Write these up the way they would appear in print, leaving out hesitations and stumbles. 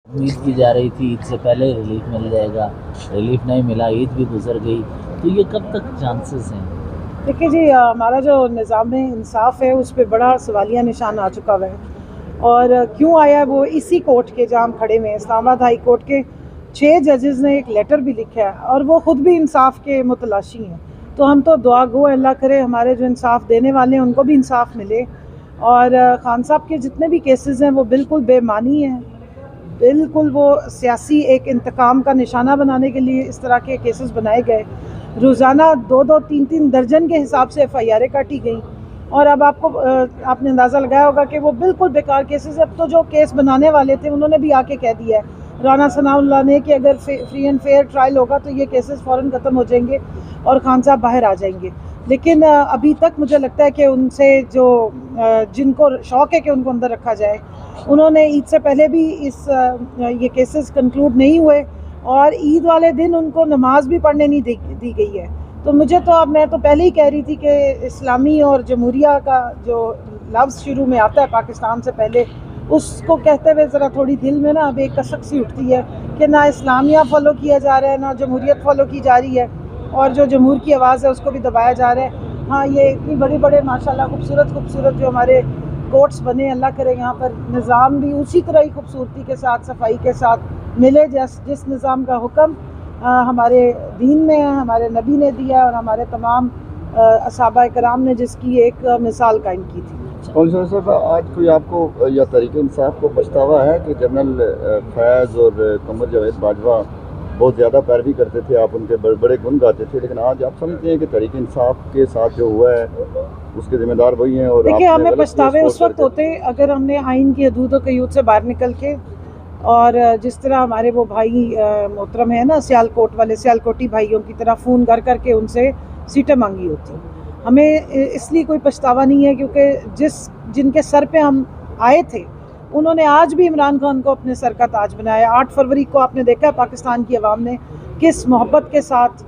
उम्मीद की जा रही थी ईद से पहले रिलीफ मिल जाएगा, रिलीफ नहीं मिला, ईद भी गुजर गई, तो ये कब तक चांसेस हैं? देखिए जी, हमारा जो निज़ाम इंसाफ़ है उस पर बड़ा सवालिया निशान आ चुका हुआ है। और क्यों आया है वो इसी कोर्ट के जहाँ हम खड़े हुए हैं, इस्लामाबाद हाई कोर्ट के 6 जजेस ने एक लेटर भी लिखा है और वो ख़ुद भी इंसाफ के मुतलाशी हैं। तो हम तो दुआ गो अल्लाह करे हमारे जो इंसाफ देने वाले हैं उनको भी इंसाफ मिले। और खान साहब के जितने भी केसेस हैं वो बिल्कुल बेमानी हैं, बिल्कुल वो सियासी एक इंतकाम का निशाना बनाने के लिए इस तरह के केसेस बनाए गए। रोज़ाना 2-2, 3-3 दर्जन के हिसाब से FIR काटी गई। और अब आपने अंदाज़ा लगाया होगा कि वो बिल्कुल बेकार केसेस। अब तो जो केस बनाने वाले थे उन्होंने भी आके कह दिया है राना सनाउल्लाह ने कि अगर फ्री एंड फेयर ट्रायल होगा तो ये केसेस फ़ौरन ख़त्म हो जाएंगे और खान साहब बाहर आ जाएंगे। लेकिन अभी तक मुझे लगता है कि उनसे जो जिनको शौक़ है कि उनको अंदर रखा जाए, उन्होंने ईद से पहले भी ये केसेस कंक्लूड नहीं हुए और ईद वाले दिन उनको नमाज भी पढ़ने नहीं दी गई है। तो मैं तो पहले ही कह रही थी कि इस्लामी और जमहूरिया का जो लफ्ज़ शुरू में आता है पाकिस्तान से पहले, उसको कहते हुए ज़रा थोड़ी दिल में ना अब एक कसक सी उठती है कि ना इस्लामिया फ़ॉलो किया जा रहा है, ना जमहूरियत फ़ॉलो की जा रही है, और जो जमहूर की आवाज़ है उसको भी दबाया जा रहा है। हाँ, ये इतनी बड़े माशाल्लाह खूबसूरत जो हमारे कोर्ट्स बने, अल्लाह करे यहाँ पर निज़ाम भी उसी तरह ही खूबसूरती के साथ, सफाई के साथ मिले जिस निज़ाम का हुक्म हमारे दीन में है, हमारे नबी ने दिया और हमारे तमाम असहाबा कराम ने जिसकी एक मिसाल कायम की थी। कौंसलर साहब, आज कोई आपको या तहरीक इंसाफ को पछतावा है कि जनरल फैज़ और कमर जावेद बाजवा बहुत ज़्यादा पैरवी करते थे, आप उनके बड़े गुण गाते थे, लेकिन आज आप समझते हैं कि तहरीक इंसाफ के साथ जो हुआ है उसके जिम्मेदार वही हैं? और देखिए, हमें पछतावे उस वक्त होते अगर हमने आइन की हदूद और क़यूद से बाहर निकल के, और जिस तरह हमारे वो भाई मोहतरम है ना सियालकोट वाले, सियालकोटी भाइयों की तरह फ़ोन कर के उनसे सीटें मांगी होती। हमें इसलिए कोई पछतावा नहीं है क्योंकि जिनके सर पे हम आए थे उन्होंने आज भी इमरान खान को अपने सर का ताज बनाया। 8 फरवरी को आपने देखा है पाकिस्तान की आवाम ने किस मोहब्बत के साथ,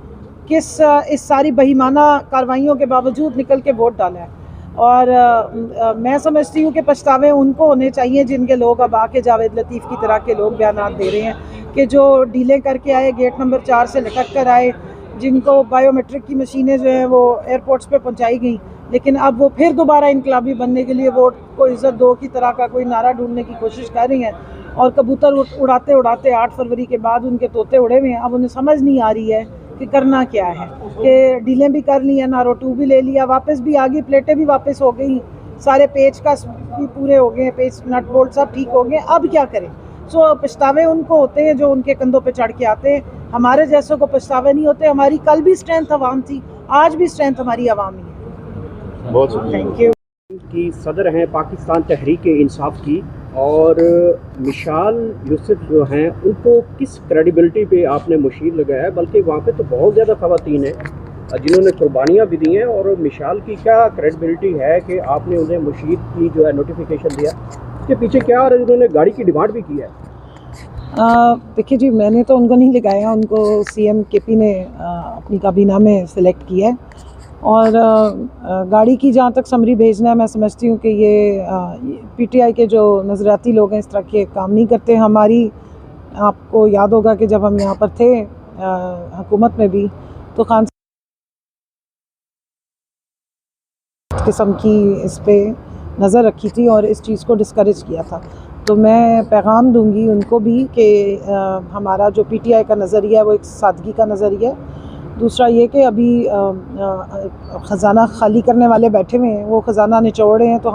इस सारी बहीमाना कार्रवाइयों के बावजूद निकल के वोट डाला है। और मैं समझती हूँ कि पछतावे उनको होने चाहिए जिनके लोग अब आके जावेद लतीफ़ की तरह के लोग बयान दे रहे हैं कि जो डीलें करके आए, गेट नंबर 4 से लटक कर आए, जिनको बायोमेट्रिक की मशीनें जो हैं वो एयरपोर्ट्स पे पहुंचाई गई, लेकिन अब वो फिर दोबारा इनकलाबी बनने के लिए वोट को इज़्ज़त दो की तरह का कोई नारा ढूंढने की कोशिश कर रही हैं। और कबूतर उड़ाते उड़ाते 8 फरवरी के बाद उनके तोते उड़े हुए हैं। अब उन्हें समझ नहीं आ रही है कि करना क्या है, कि डीलें भी कर ली हैं, नारो 2 भी ले लिया, वापस भी आ गई, प्लेटें भी वापस हो गई, सारे पेच का भी पूरे हो गए, पेच नट बोल्ट सब ठीक हो गए, अब क्या करें? सो पछतावे उनको होते हैं जो उनके कंधों पे चढ़ के आते हैं, हमारे जैसों को पछतावे नहीं होते। हमारी कल भी स्ट्रेंथ अवाम थी, आज भी स्ट्रेंथ हमारी अवाम ही है। बहुत शुक्रिया। Thank you. की सदर हैं पाकिस्तान तहरीक इंसाफ की, और मिशाल यूसुफ जो हैं उनको किस क्रेडिबिलिटी पे आपने मुशीर लगाया है? बल्कि वहाँ पे तो बहुत ज़्यादा ख़वातीन हैं जिन्होंने कुर्बानियाँ भी दी हैं, और मिशाल की क्या क्रेडिबिलिटी है कि आपने उन्हें मुशीर की जो है नोटिफिकेशन दिया? इसके पीछे क्या, और उन्होंने गाड़ी की डिमांड भी की है? देखिए जी, मैंने तो उनको नहीं लगाया, उनको CM KP ने अपनी काबीना में सिलेक्ट किया है। और गाड़ी की जहाँ तक समरी भेजना है, मैं समझती हूँ कि ये PTI के जो नज़रियाती लोग हैं इस तरह के काम नहीं करते। आपको याद होगा कि जब हम यहाँ पर थे हुकूमत में भी, तो खान किस्म की इस पे नज़र रखी थी और इस चीज़ को डिस्करेज किया था। तो मैं पैगाम दूंगी उनको भी कि हमारा जो PTI का नज़रिया है वो एक सादगी का नज़रिया है। दूसरा ये कि अभी ख़जाना खाली करने वाले बैठे हुए हैं, वो ख़जाना निचोड़ रहे हैं, तो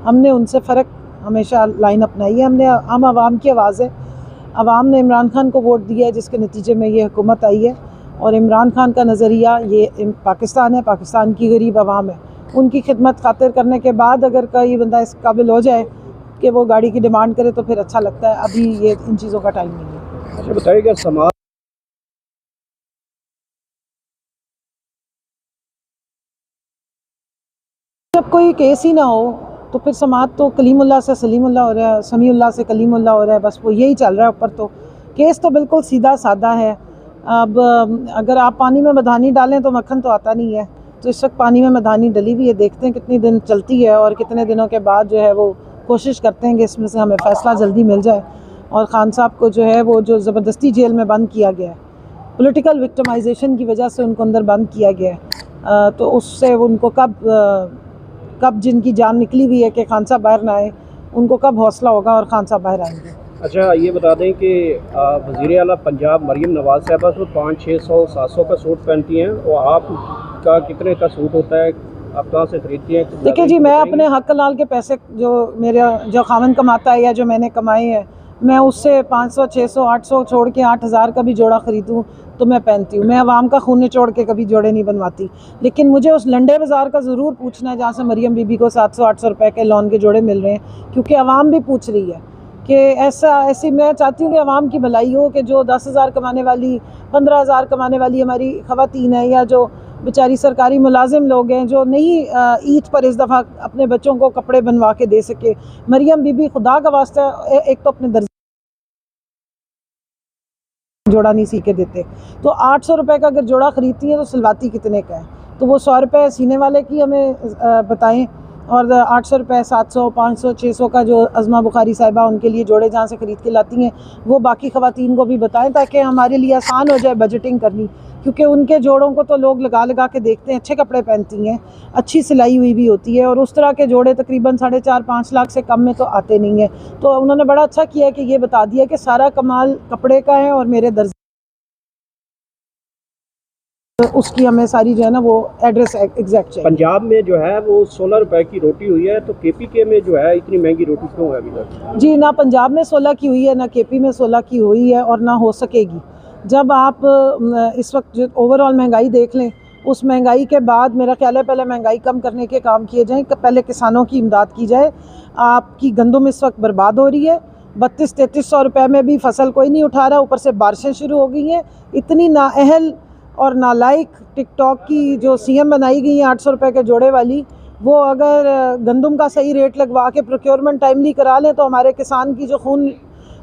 हमने उनसे फ़र्क हमेशा लाइन अपनाई है। हम आवाम की आवाज़ है। आवाम ने इमरान खान को वोट दिया है जिसके नतीजे में ये हुकूमत आई है, और इमरान खान का नज़रिया ये पाकिस्तान है, पाकिस्तान की गरीब आवाम है। उनकी खिदमत खातिर करने के बाद अगर कोई बंदा इस काबिल हो जाए कि वो गाड़ी की डिमांड करे तो फिर अच्छा लगता है। अभी ये इन चीज़ों का टाइम नहीं है। अच्छा बताइएगा, समाज जब कोई केस ही ना हो तो फिर समाज तो कलीमुल्लाह से सलीमुल्लाह हो रहा है, समीउल्लाह से कलीमुल्लाह हो रहा है, बस वो यही चल रहा है ऊपर। तो केस तो बिल्कुल सीधा साधा है। अब अगर आप पानी में मधानी डालें तो मक्खन तो आता नहीं है। तो इस वक्त पानी में मधानी डली हुई है, देखते हैं कितनी दिन चलती है और कितने दिनों के बाद जो है वो कोशिश करते हैं कि इसमें से हमें फ़ैसला जल्दी मिल जाए। और ख़ान साहब को जो है वो जो ज़बरदस्ती जेल में बंद किया गया है, पॉलिटिकल विक्टिमाइजेशन की वजह से उनको अंदर बंद किया गया है, तो उससे उनको कब जिनकी जान निकली हुई है कि खान साहब बाहर ना आए, उनको कब हौसला होगा और खान साहब बाहर आएंगे। अच्छा, ये बता दें कि वज़ीर आला पंजाब मरीम नवाज़ साहबा तो 500-600-700 का सूट पहनती हैं, और आपका कितने का सूट होता है, आप कहाँ से खरीदती हैं? देखिए जी, मैं अपने हक लाल के पैसे जो खामन कमाता है या जो मैंने कमाए हैं, मैं उससे 500, 600, 800 छोड़ के 8000 का भी जोड़ा ख़रीदूँ तो मैं पहनती हूँ। मैं आवाम का खून निचोड़ के कभी जोड़े नहीं बनवाती, लेकिन मुझे उस लंडे बाज़ार का ज़रूर पूछना है जहाँ से मरियम बीबी को 700-800 रुपए के लॉन के जोड़े मिल रहे हैं, क्योंकि आवाम भी पूछ रही है कि ऐसी मैं चाहती हूँ कि आवाम की भलाई हो, कि जो 10,000 कमाने वाली, 15,000 कमाने वाली हमारी ख़वातीन हैं, या जो बेचारी सरकारी मुलाजिम लोग हैं जो नहीं ईद पर इस दफ़ा अपने बच्चों को कपड़े बनवा के दे सके, मरियम बीबी खुदा का वास्ता एक तो अपने दर्जे जोड़ा नहीं सी के देते, तो 800 रुपये का अगर जोड़ा ख़रीदती हैं तो सिलवाती कितने का है, तो वो 100 रुपये सीने वाले की हमें बताएं, और 800 रुपये, 700, 500, 600 का जो अज़मा बुखारी साहिबा उनके लिए जोड़े जहाँ से ख़रीद के लाती हैं वो बाकी ख़वातीन को भी बताएं, ताकि हमारे लिए आसान हो जाए बजटिंग करनी, क्योंकि उनके जोड़ों को तो लोग लगा के देखते हैं, अच्छे कपड़े पहनती हैं, अच्छी सिलाई हुई भी होती है, और उस तरह के जोड़े तकरीबन 4.5-5 लाख से कम में तो आते नहीं हैं। तो उन्होंने बड़ा अच्छा किया कि ये बता दिया कि सारा कमाल कपड़े का है और मेरे दर्जे उसकी हमें सारी जो है ना वो एड्रेस एग्जैक्ट चाहिए। पंजाब में जो है वो 16 रुपए की रोटी हुई है, तो केपीके में जो है इतनी महंगी रोटी क्यों है अभी तक? जी, ना पंजाब में 16 की हुई है, ना केपी में 16 की हुई है, और ना हो सकेगी। जब आप इस वक्त जो ओवरऑल महंगाई देख लें, उस महंगाई के बाद मेरा ख्याल है पहले महंगाई कम करने के काम किए जाएँ, पहले किसानों की इमदाद की जाए। आपकी गंदम इस वक्त बर्बाद हो रही है, 3200-3300 रुपये में भी फसल कोई नहीं उठा रहा, ऊपर से बारिशें शुरू हो गई हैं। इतनी नाअहल और नालायक टिकटॉक की जो सीएम बनाई गई है 800 रुपये के जोड़े वाली, वो अगर गंदम का सही रेट लगवा के प्रोक्योरमेंट टाइमली करा लें तो हमारे किसान की जो खून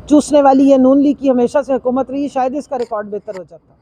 चूसने वाली है नून लीग की हमेशा से हुकूमत रही, शायद इसका रिकॉर्ड बेहतर हो जाता है।